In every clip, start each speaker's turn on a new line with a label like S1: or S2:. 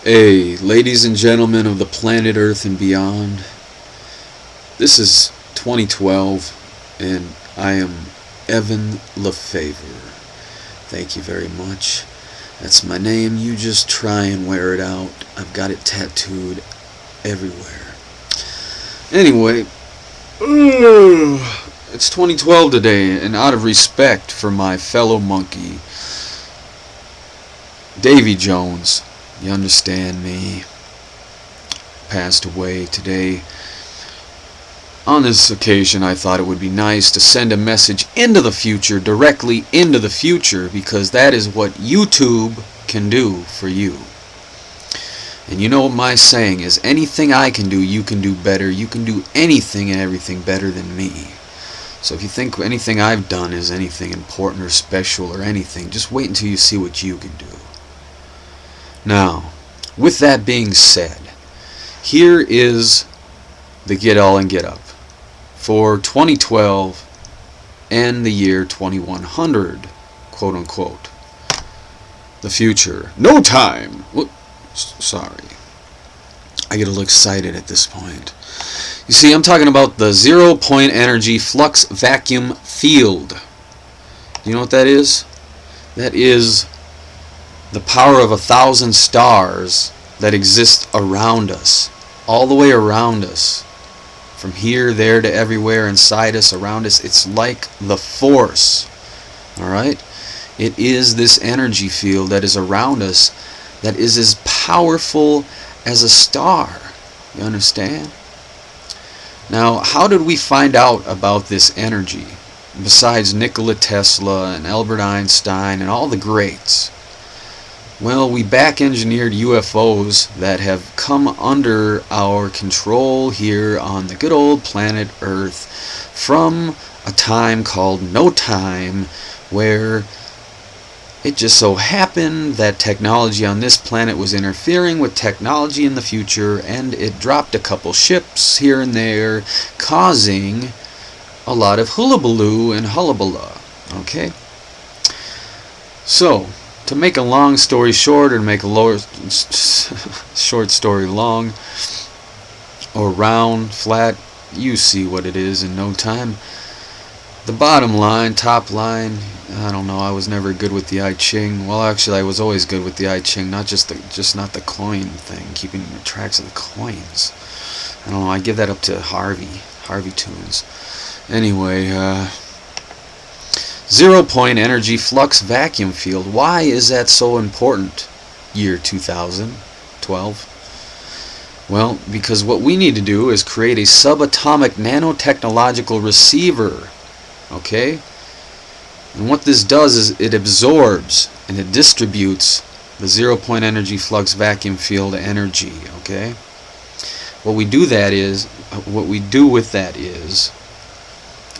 S1: Hey, ladies and gentlemen of the planet Earth and beyond, this is 2012, and I am Evan LaFavor. Thank you very much. That's my name. You just try and wear it out. I've got it tattooed everywhere. Anyway, it's 2012 today, and out of respect for my fellow monkey, Davy Jones, you understand me, passed away today. On this occasion, I thought it would be nice to send a message into the future, directly into the future, because that is what YouTube can do for you. And you know what my saying is, anything I can do, you can do better. You can do anything and everything better than me. So if you think anything I've done is anything important or special or anything, just wait until you see what you can do. Now, with that being said, here is the Get All and Get Up for 2012 and the year 2100, quote unquote. The future. No time! Sorry. I get a little excited at this point. You see, I'm talking about the 0-point energy flux vacuum field. You know what that is? That is the power of 1,000 stars that exist around us, all the way around us, from here, there, to everywhere, inside us, around us. It's like the force, alright? It is this energy field that is around us that is as powerful as a star. You understand? Now, how did we find out about this energy, besides Nikola Tesla and Albert Einstein and all the greats? Well, we back-engineered UFOs that have come under our control here on the good old planet Earth from a time called no time, where it just so happened that technology on this planet was interfering with technology in the future, and it dropped a couple ships here and there, causing a lot of hullabaloo and hullaballa. Okay? So, to make a long story short, or to make a short story long, or round, flat, you see what it is in no time. The bottom line, top line, I don't know, I was never good with the I Ching. Well, actually, I was always good with the I Ching, not not the coin thing, keeping the tracks of the coins. I don't know, I give that up to Harvey Tunes. Anyway, 0-point energy flux vacuum field. Why is that so important, year 2012? Well, because what we need to do is create a subatomic nanotechnological receiver. Okay? And what this does is it absorbs and it distributes the 0-point energy flux vacuum field energy. Okay? What we do with that is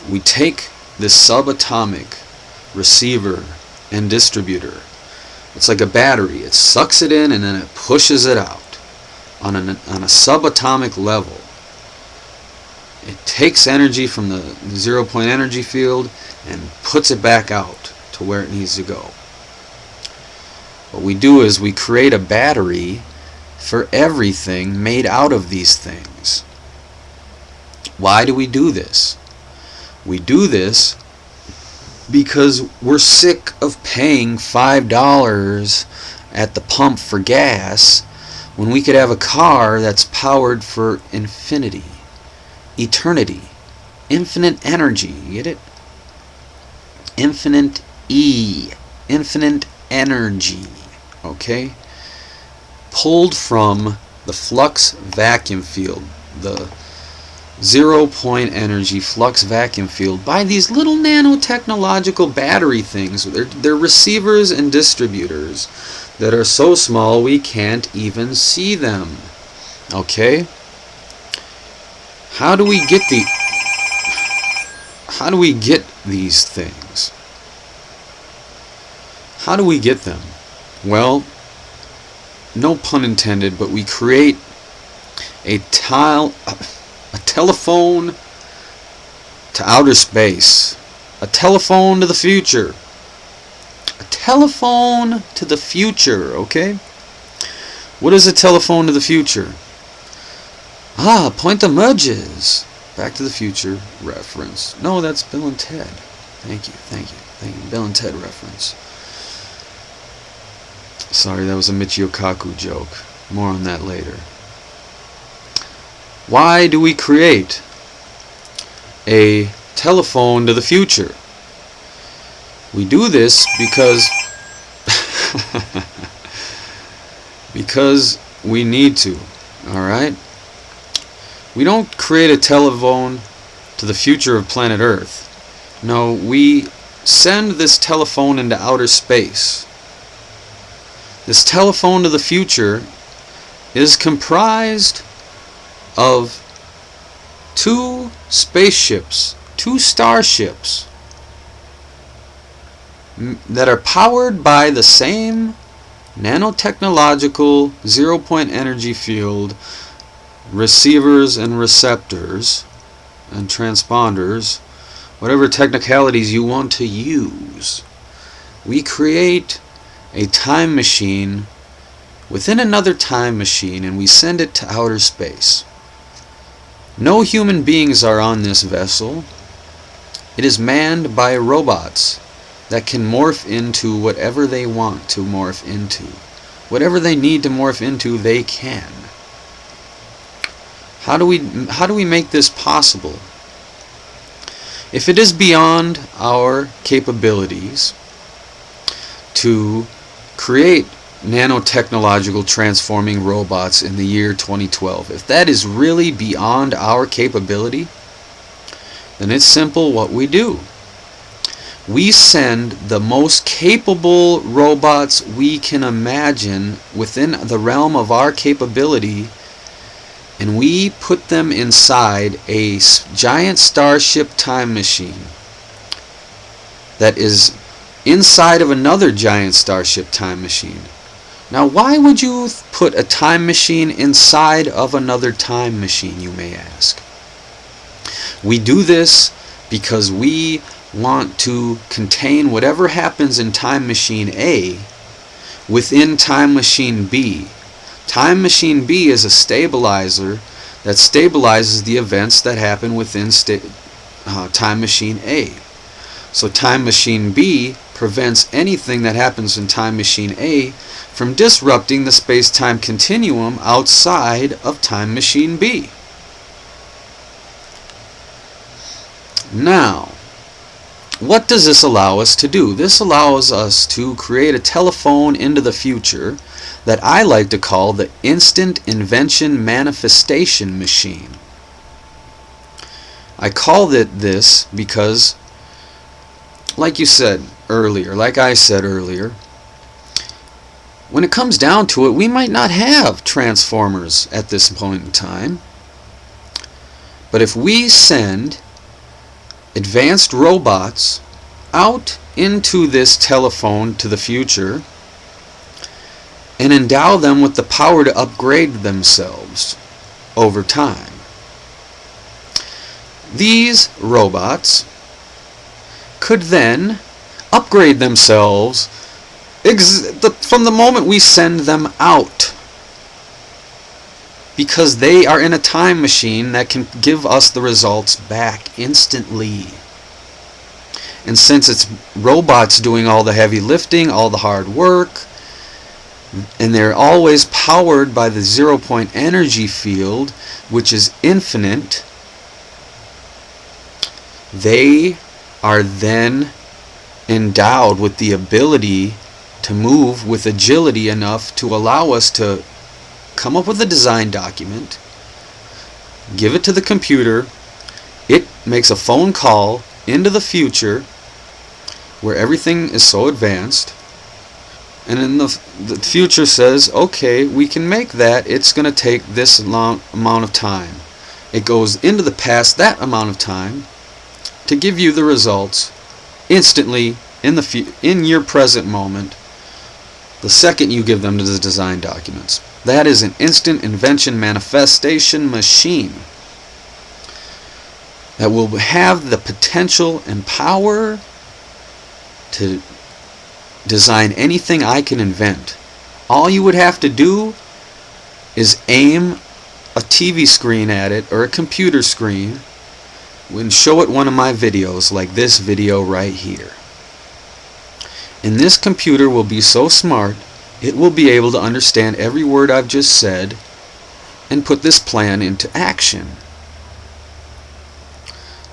S1: we take this subatomic receiver and distributor. It's like a battery. It sucks it in and then it pushes it out on a subatomic level. It takes energy from the 0-point energy field and puts it back out to where it needs to go. What we do is we create a battery for everything made out of these things. Why do we do this? We do this because we're sick of paying $5 at the pump for gas when we could have a car that's powered for infinity, eternity, infinite energy. You get it? Infinite energy. Okay? Pulled from the flux vacuum field, the 0-point energy flux vacuum field, by these little nanotechnological battery things. They're receivers and distributors that are so small we can't even see them. Okay? How do we get these things? How do we get them? Well, no pun intended, but we create a telephone to outer space, a telephone to the future, a telephone to the future, okay? What is a telephone to the future? Ah, point that merges. Back to the Future reference. No, that's Bill and Ted. Thank you. Bill and Ted reference. Sorry, that was a Michio Kaku joke. More on that later. Why do we create a telephone to the future? We do this because we need to. Alright? We don't create a telephone to the future of planet Earth. No, we send this telephone into outer space. This telephone to the future is comprised of two spaceships, two starships, that are powered by the same nanotechnological zero-point energy field receivers and receptors and transponders, whatever technicalities you want to use. We create a time machine within another time machine, and we send it to outer space. No human beings are on this vessel. It is manned by robots that can morph into whatever they want to morph into. Whatever they need to morph into, they can. How do we make this possible? If it is beyond our capabilities to create nanotechnological transforming robots in the year 2012, if that is really beyond our capability, then it's simple what we do. We send the most capable robots we can imagine within the realm of our capability, and we put them inside a giant starship time machine that is inside of another giant starship time machine. Now, why would you put a time machine inside of another time machine, you may ask? We do this because we want to contain whatever happens in time machine A within time machine B. Time machine B is a stabilizer that stabilizes the events that happen within time machine A. So time machine B prevents anything that happens in time machine A from disrupting the space-time continuum outside of time machine B. Now, what does this allow us to do? This allows us to create a telephone into the future that I like to call the Instant Invention Manifestation Machine. I called it this because, like I said earlier, when it comes down to it, we might not have transformers at this point in time. But if we send advanced robots out into this telephone to the future and endow them with the power to upgrade themselves over time, these robots could then upgrade themselves from the moment we send them out, because they are in a time machine that can give us the results back instantly. And since it's robots doing all the heavy lifting, all the hard work, and they're always powered by the zero-point energy field, which is infinite, they are then endowed with the ability to move with agility enough to allow us to come up with a design document, give it to the computer, it makes a phone call into the future where everything is so advanced, and in the future says, okay, we can make that, it's going to take this long amount of time. It goes into the past that amount of time to give you the results instantly in your present moment, the second you give them to the design documents. That is an instant invention manifestation machine that will have the potential and power to design anything I can invent. All you would have to do is aim a TV screen at it, or a computer screen, and show it one of my videos, like this video right here. And this computer will be so smart, it will be able to understand every word I've just said and put this plan into action.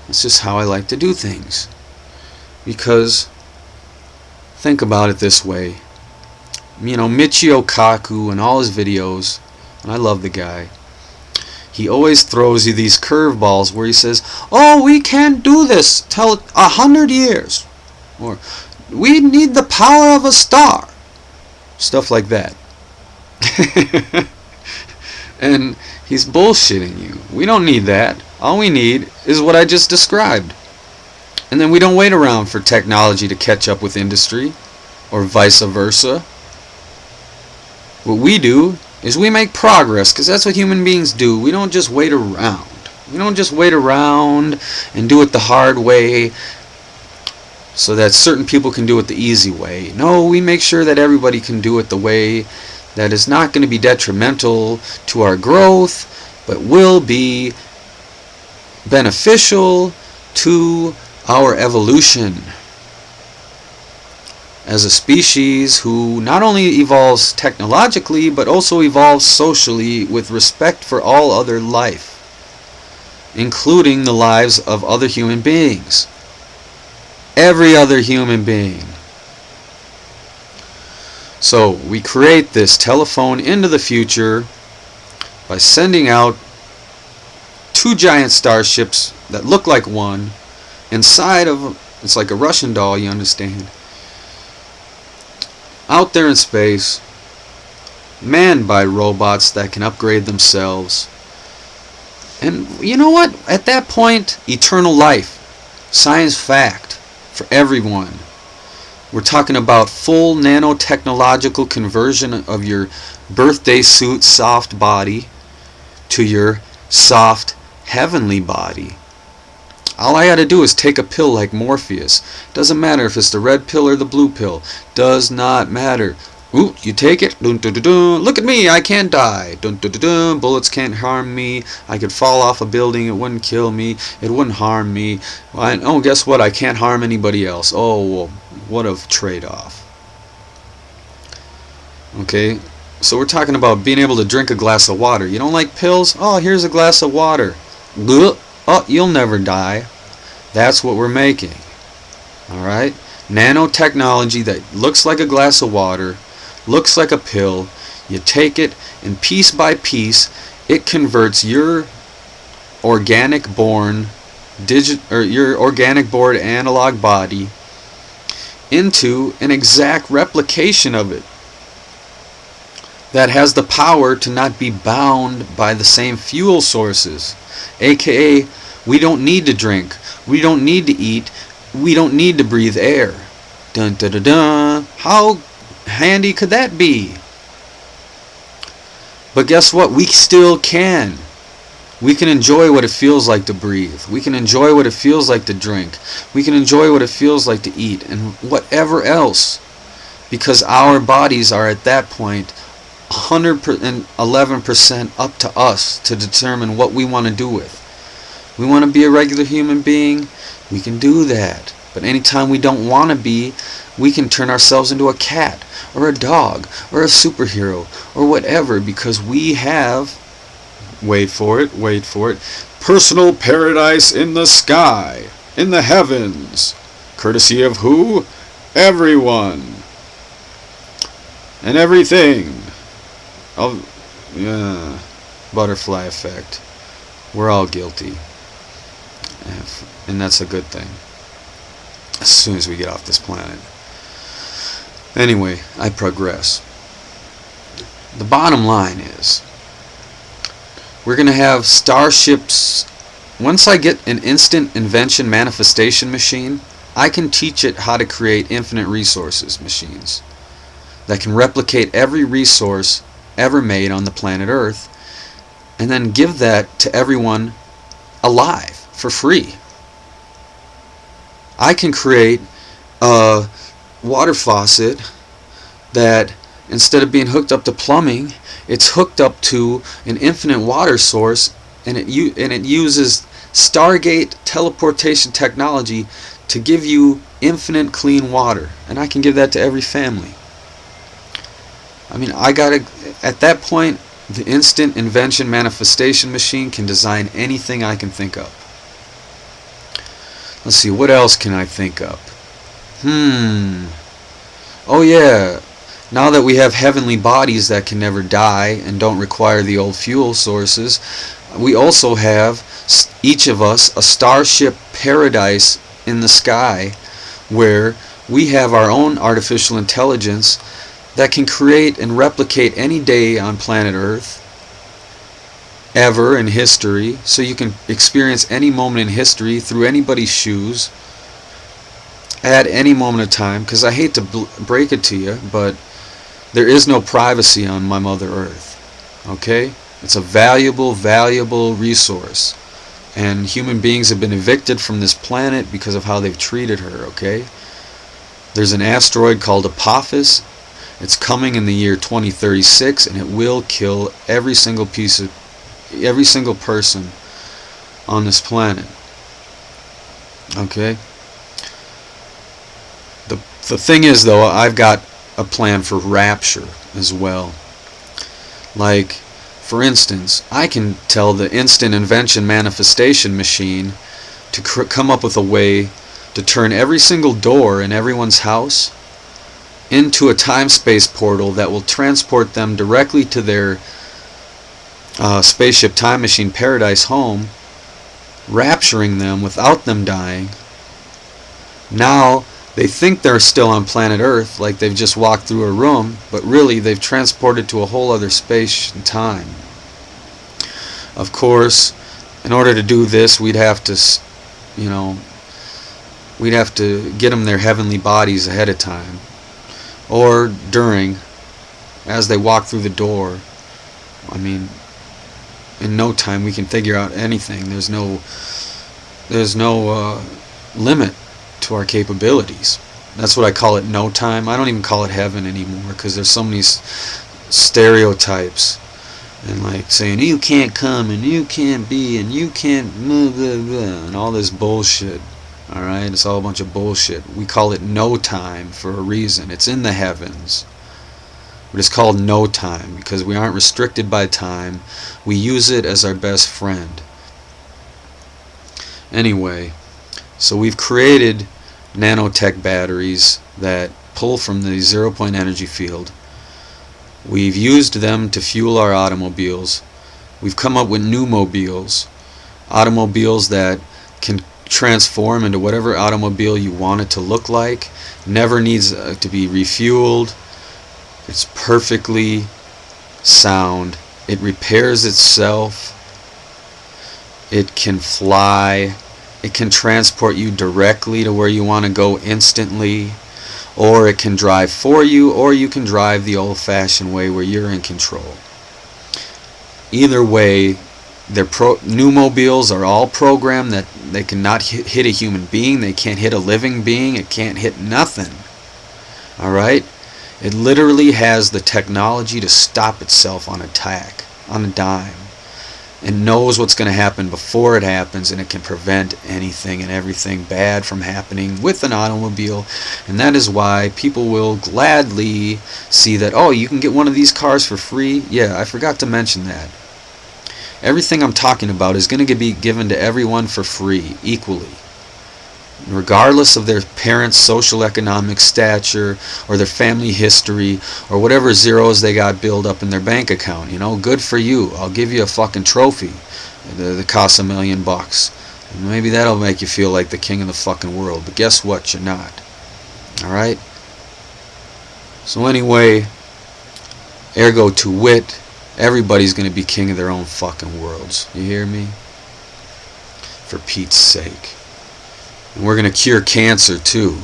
S1: That's just how I like to do things. Because, think about it this way. You know, Michio Kaku and all his videos, and I love the guy, he always throws you these curveballs where he says, oh, we can't do this till 100 years. Or, we need the power of a star. Stuff like that. And he's bullshitting you. We don't need that. All we need is what I just described. And then we don't wait around for technology to catch up with industry, or vice versa. What we do is we make progress, because that's what human beings do. We don't just wait around. We don't just wait around and do it the hard way so that certain people can do it the easy way. No, we make sure that everybody can do it the way that is not going to be detrimental to our growth, but will be beneficial to our evolution as a species who not only evolves technologically, but also evolves socially with respect for all other life, including the lives of other human beings. Every other human being. So we create this telephone into the future by sending out 2 giant starships that look like one inside of, it's like a Russian doll, you understand, out there in space, manned by robots that can upgrade themselves. And you know what? At that point, eternal life, science fact for everyone. We're talking about full nanotechnological conversion of your birthday suit soft body to your soft heavenly body. All I gotta do is take a pill like Morpheus. Doesn't matter if it's the red pill or the blue pill. Does not matter. Ooh, you take it. Dun, dun, dun, dun. Look at me, I can't die. Dun, dun, dun, dun. Bullets can't harm me. I could fall off a building, it wouldn't kill me. It wouldn't harm me. Oh, guess what? I can't harm anybody else. Oh, well, what a trade-off. Okay, so we're talking about being able to drink a glass of water. You don't like pills? Oh, here's a glass of water. Oh, you'll never die. That's what we're making. Alright? Nanotechnology that looks like a glass of water, looks like a pill. You take it, and piece by piece, it converts your organic-born analog body into an exact replication of it that has the power to not be bound by the same fuel sources, aka we don't need to drink, we don't need to eat, we don't need to breathe air. Dun dun dun dun. How handy could that be? But guess what? We still can. We can enjoy what it feels like to breathe. We can enjoy what it feels like to drink. We can enjoy what it feels like to eat and whatever else. Because our bodies are at that point 111% up to us to determine what we want to do with. We want to be a regular human being, we can do that. But anytime we don't want to be, we can turn ourselves into a cat or a dog or a superhero or whatever, because we have, wait for it, personal paradise in the sky, in the heavens, courtesy of who? Everyone and everything. Butterfly effect. We're all guilty, and that's a good thing as soon as we get off this planet. Anyway, I progress. The bottom line is, we're going to have starships. Once I get an instant invention manifestation machine, I can teach it how to create infinite resources machines that can replicate every resource ever made on the planet Earth, and then give that to everyone alive for free. I can create a water faucet that instead of being hooked up to plumbing, it's hooked up to an infinite water source, and it uses Stargate teleportation technology to give you infinite clean water. And I can give that to every family. I mean, at that point, the instant invention manifestation machine can design anything I can think of. Let's see, what else can I think of? Oh yeah, now that we have heavenly bodies that can never die and don't require the old fuel sources, we also have, each of us, a Starship Paradise in the sky, where we have our own artificial intelligence that can create and replicate any day on planet Earth ever in history, so you can experience any moment in history through anybody's shoes at any moment of time. Because I hate to break it to you, but there is no privacy on my Mother Earth. Okay? It's a valuable, valuable resource, and human beings have been evicted from this planet because of how they've treated her. Okay? There's an asteroid called Apophis. It's coming in the year 2036, and it will kill every single person on this planet. Okay? The thing is, though, I've got a plan for Rapture as well. Like, for instance, I can tell the instant invention manifestation machine to come up with a way to turn every single door in everyone's house into a time-space portal that will transport them directly to their spaceship time machine paradise home, rapturing them without them dying. Now they think they're still on planet Earth, like they've just walked through a room, but really they've transported to a whole other space and time. Of course, in order to do this, we'd have to get them their heavenly bodies ahead of time, or during, as they walk through the door. I mean, in no time we can figure out anything. There's no limit to our capabilities. That's what I call it, no time. I don't even call it heaven anymore, because there's so many stereotypes, and like saying you can't come and you can't be and you can't blah, blah, blah, and all this bullshit. Alright, it's all a bunch of bullshit. We call it no time for a reason. It's in the heavens. But it's called no time because we aren't restricted by time. We use it as our best friend. Anyway, so we've created nanotech batteries that pull from the zero-point energy field. We've used them to fuel our automobiles. We've come up with new mobiles. Automobiles that can transform into whatever automobile you want it to look like. Never needs to be refueled. It's perfectly sound. It repairs itself. It can fly. It can transport you directly to where you want to go instantly. Or it can drive for you, or you can drive the old-fashioned way where you're in control. Either way, new mobiles are all programmed that they cannot hit a human being. They can't hit a living being. It can't hit nothing. Alright? It literally has the technology to stop itself on attack, on a dime. It knows what's going to happen before it happens, and it can prevent anything and everything bad from happening with an automobile. And that is why people will gladly see that, oh, you can get one of these cars for free. Yeah, I forgot to mention that. Everything I'm talking about is going to be given to everyone for free, equally, regardless of their parents' social economic stature or their family history or whatever zeros they got built up in their bank account. You know, good for you. I'll give you a fucking trophy that costs $1 million. And maybe that'll make you feel like the king of the fucking world. But guess what? You're not. Alright? So anyway, ergo to wit, everybody's going to be king of their own fucking worlds. You hear me? For Pete's sake. And we're going to cure cancer too.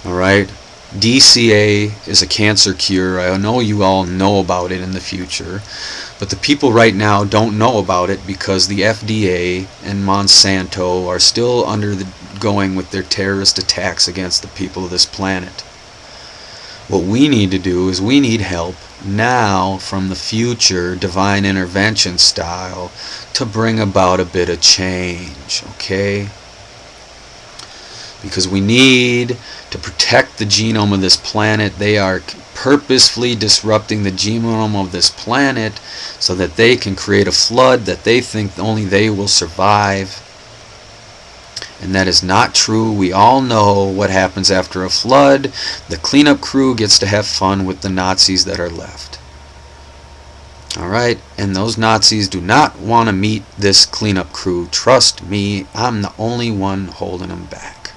S1: Alright? DCA is a cancer cure. I know you all know about it in the future. But the people right now don't know about it because the FDA and Monsanto are still going with their terrorist attacks against the people of this planet. What we need to do is we need help now from the future, divine intervention style, to bring about a bit of change, okay? Because we need to protect the genome of this planet. They are purposefully disrupting the genome of this planet so that they can create a flood that they think only they will survive. And that is not true. We all know what happens after a flood. The cleanup crew gets to have fun with the Nazis that are left. Alright, and those Nazis do not want to meet this cleanup crew. Trust me, I'm the only one holding them back.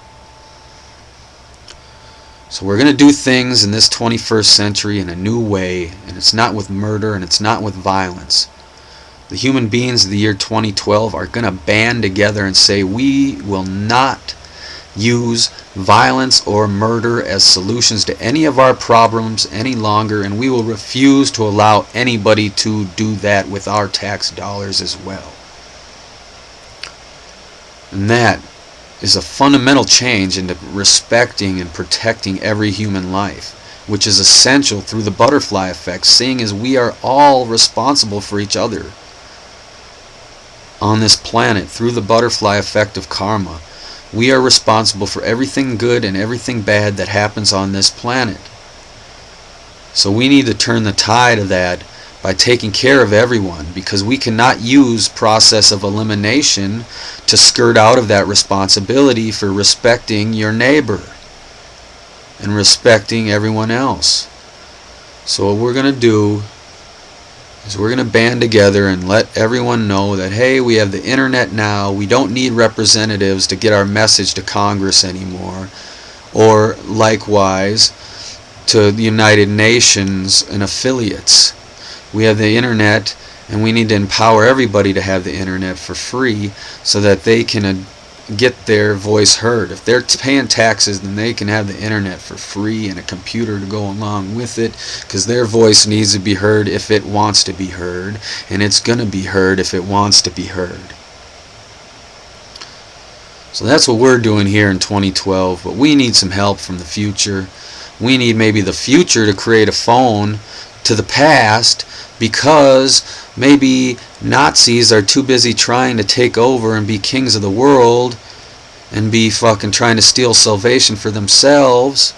S1: So we're going to do things in this 21st century in a new way, and it's not with murder and it's not with violence. The human beings of the year 2012 are going to band together and say we will not use violence or murder as solutions to any of our problems any longer, and we will refuse to allow anybody to do that with our tax dollars as well. And that is a fundamental change into respecting and protecting every human life, which is essential through the butterfly effect, seeing as we are all responsible for each other on this planet through the butterfly effect of karma. We are responsible for everything good and everything bad that happens on this planet. So we need to turn the tide of that by taking care of everyone, because we cannot use process of elimination to skirt out of that responsibility for respecting your neighbor and respecting everyone else. So what we're going to do is we're going to band together and let everyone know that, hey, we have the internet now. We don't need representatives to get our message to Congress anymore, or likewise to the United Nations and affiliates. We have the internet, and we need to empower everybody to have the internet for free so that they can get their voice heard. If they're paying taxes, then they can have the internet for free and a computer to go along with it, because their voice needs to be heard if it wants to be heard, and it's going to be heard if it wants to be heard. So that's what we're doing here in 2012, but we need some help from the future. We need maybe the future to create a phone to the past, because maybe Nazis are too busy trying to take over and be kings of the world and be fucking trying to steal salvation for themselves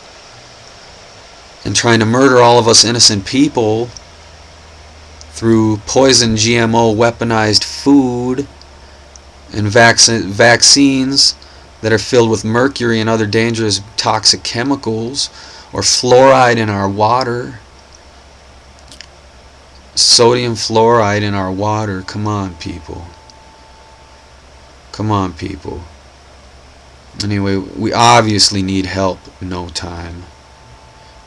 S1: and trying to murder all of us innocent people through poison, GMO, weaponized food and vaccines that are filled with mercury and other dangerous toxic chemicals, or fluoride in our water. Sodium fluoride in our water. Come on, people. Come on, people. Anyway, we obviously need help in no time.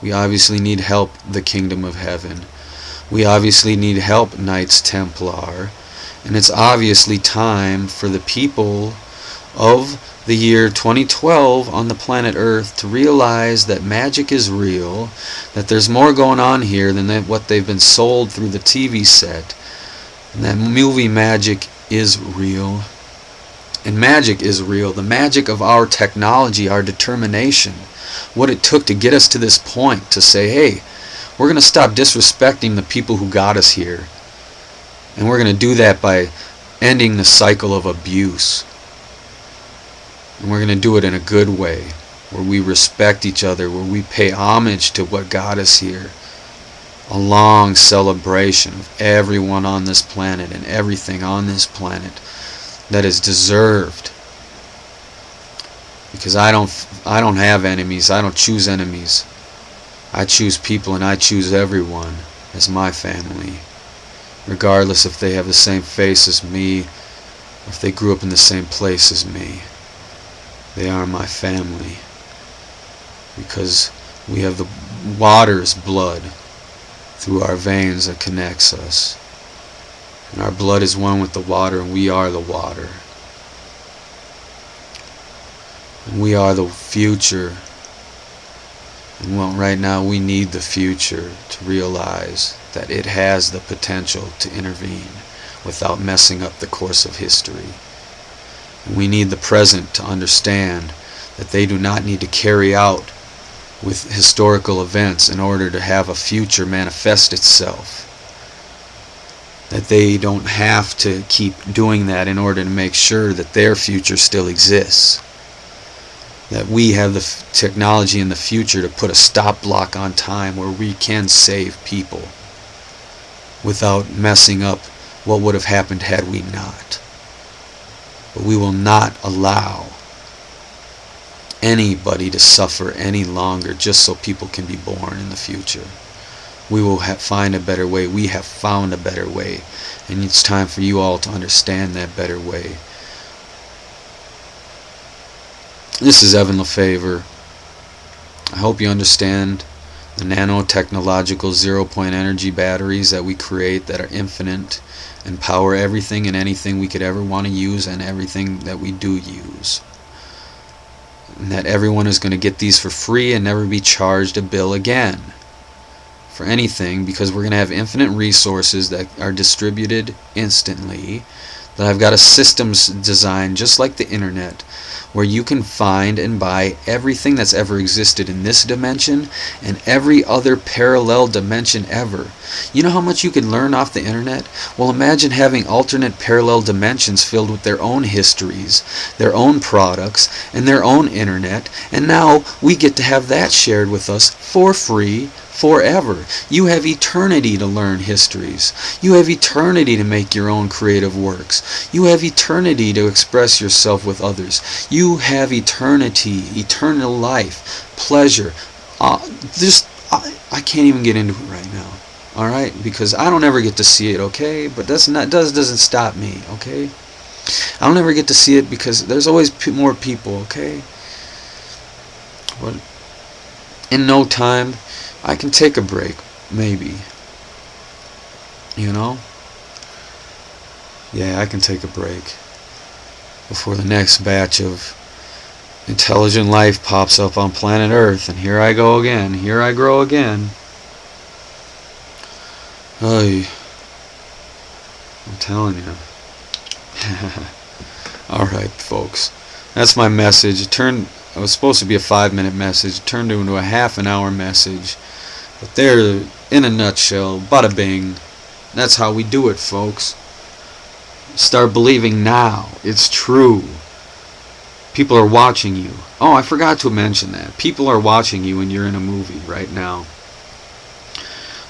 S1: We obviously need help, the kingdom of heaven. We obviously need help, Knights Templar. And it's obviously time for the people of the year 2012 on the planet Earth to realize that magic is real, that there's more going on here than what they've been sold through the TV set, and that movie magic is real. And magic is real. The magic of our technology, our determination, what it took to get us to this point, to say, hey, we're going to stop disrespecting the people who got us here. And we're going to do that by ending the cycle of abuse. And we're going to do it in a good way, where we respect each other, where we pay homage to what got us here. A long celebration of everyone on this planet and everything on this planet that is deserved. Because I don't have enemies. I don't choose enemies. I choose people, and I choose everyone as my family, regardless if they have the same face as me or if they grew up in the same place as me. They are my family, because we have the water's blood through our veins that connects us. And our blood is one with the water, and we are the water. And we are the future. And well, right now we need the future to realize that it has the potential to intervene without messing up the course of history. And we need the present to understand that they do not need to carry out with historical events in order to have a future manifest itself. That they don't have to keep doing that in order to make sure that their future still exists. That we have the technology in the future to put a stop block on time where we can save people without messing up what would have happened had we not. But we will not allow anybody to suffer any longer just so people can be born in the future. We will find a better way. We have found a better way. And it's time for you all to understand that better way. This is Evan LaFavor. I hope you understand the nanotechnological zero-point energy batteries that we create that are infinite and power everything and anything we could ever want to use and everything that we do use. And that everyone is going to get these for free and never be charged a bill again for anything, because we're going to have infinite resources that are distributed instantly. That I've got a systems design just like the internet, where you can find and buy everything that's ever existed in this dimension and every other parallel dimension ever. You know how much you can learn off the internet? Well, imagine having alternate parallel dimensions filled with their own histories, their own products, and their own internet, and now we get to have that shared with us for free forever. You have eternity to learn histories. You have eternity to make your own creative works. You have eternity to express yourself with others. You have eternity, eternal life, pleasure. I can't even get into it right now. Alright? Because I don't ever get to see it, okay? But doesn't stop me, okay? I don't ever get to see it because there's always more people, okay? But in no time, I can take a break, maybe. You know? Yeah, I can take a break before the next batch of intelligent life pops up on planet Earth, and here I go again. Here I grow again. Ay, I'm telling you. Alright, folks. That's my message. It was supposed to be a 5-minute message. It turned into a half an hour message. But there, in a nutshell, bada bing. That's how we do it, folks. Start believing now. It's true. People are watching you. Oh, I forgot to mention that. People are watching you when you're in a movie right now.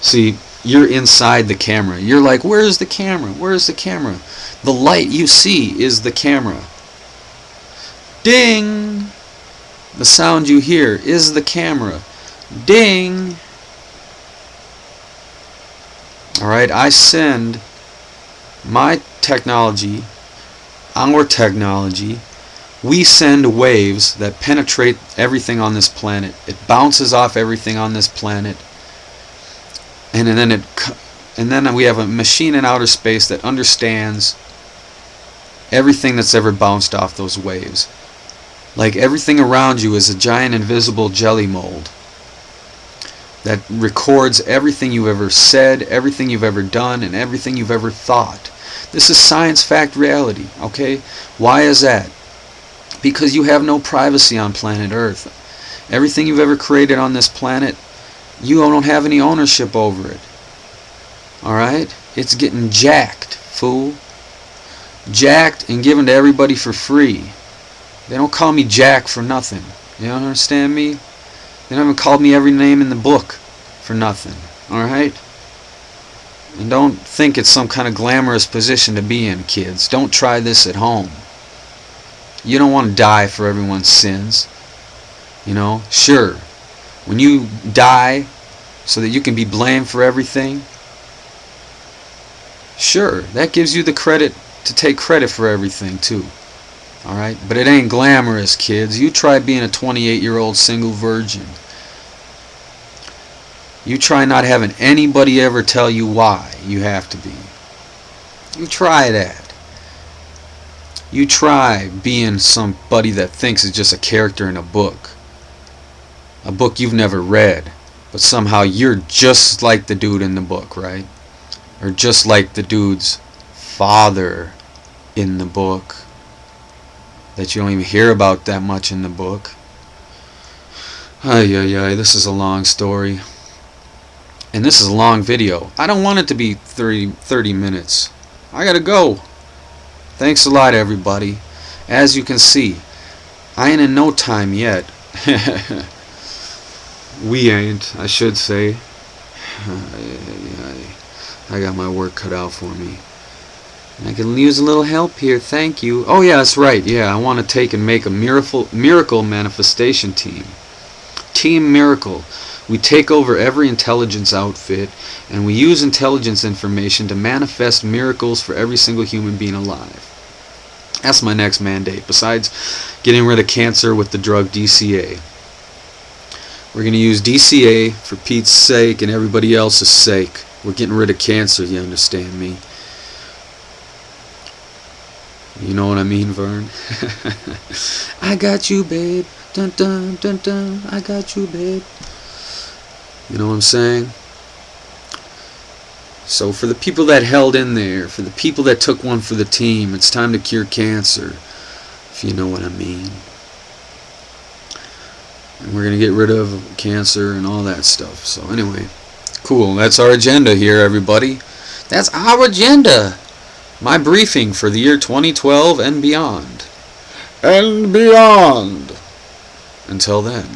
S1: See, you're inside the camera. You're like, where's the camera? Where's the camera? The light you see is the camera. Ding! The sound you hear is the camera. Ding! Alright, I send my technology, our technology, we send waves that penetrate everything on this planet. It bounces off everything on this planet. And then we have a machine in outer space that understands everything that's ever bounced off those waves. Like everything around you is a giant invisible jelly mold that records everything you've ever said, everything you've ever done, and everything you've ever thought. This is science fact reality, okay? Why is that? Because you have no privacy on planet Earth. Everything you've ever created on this planet, you don't have any ownership over it. Alright? It's getting jacked, fool. Jacked and given to everybody for free. They don't call me Jack for nothing. You don't understand me? They haven't called me every name in the book for nothing. Alright? And don't think it's some kind of glamorous position to be in, kids. Don't try this at home. You don't want to die for everyone's sins. You know? Sure. When you die so that you can be blamed for everything, sure, that gives you the credit to take credit for everything too. Alright? But it ain't glamorous, kids. You try being a 28-year-old single virgin. You try not having anybody ever tell you why you have to be. You try that. You try being somebody that thinks it's just a character in a book. A book you've never read. But somehow you're just like the dude in the book, right? Or just like the dude's father in the book. That you don't even hear about that much in the book. Ay, ay, ay, this is a long story. And this is a long video. I don't want it to be 30 minutes. I gotta go. Thanks a lot, everybody. As you can see, I ain't in no time yet. We ain't, I should say. I got my work cut out for me. I can use a little help here, thank you. Oh yeah, that's right, yeah, I want to take and make a miracle manifestation team. Team Miracle. We take over every intelligence outfit, and we use intelligence information to manifest miracles for every single human being alive. That's my next mandate, besides getting rid of cancer with the drug DCA. We're going to use DCA for Pete's sake and everybody else's sake. We're getting rid of cancer, you understand me? You know what I mean, Vern? I got you, babe. Dun dun dun dun. I got you, babe. You know what I'm saying? So for the people that held in there, for the people that took one for the team, it's time to cure cancer, if you know what I mean. And we're going to get rid of cancer and all that stuff. So anyway, cool. That's our agenda here, everybody. That's our agenda. My briefing for the year 2012 and beyond. And beyond. Until then.